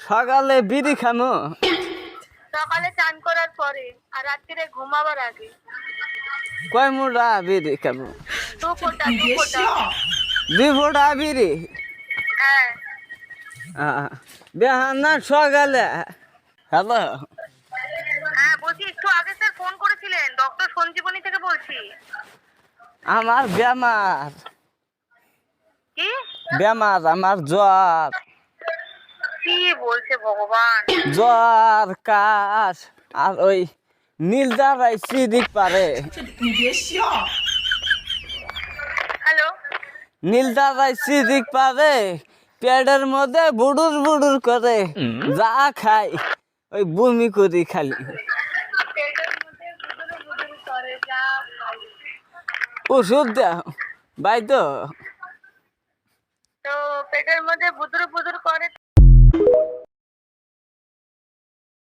সকালে বিড়ি খামো। সকালে চান করার পরে আর রাত্রিরে ঘুমাবার আগে। কয় মুড়া বিড়ি খামো? 2 ফোঁটা 2 ফোঁটা। 2 ফোঁটা বিড়ি? হ্যাঁ বেহান না সকালে? হ্যালো, হ্যাঁ বলছি একটু আগে স্যার ফোন করেছিলেন, ডক্টর সঞ্জীবনী থেকে বলছি। আমার বেমার কি আমার জ্বর। কি বলছে ভগবান? জ্বর, কাশ আর ওই নীল দাঁড়াই সিদিক পারে। হ্যালো নীল দাঁড়াই সিদিক পারে, পেটের মধ্যে বুড়ুর বুড়ুর করে, যা খাই ওই বমি করি খালি। পেটের মধ্যে বুদুরু বুদুরু করে যা খাই। ওষুধ দাও ভাই তো। তো পেটের মধ্যে বুদুরু বুদুরু করে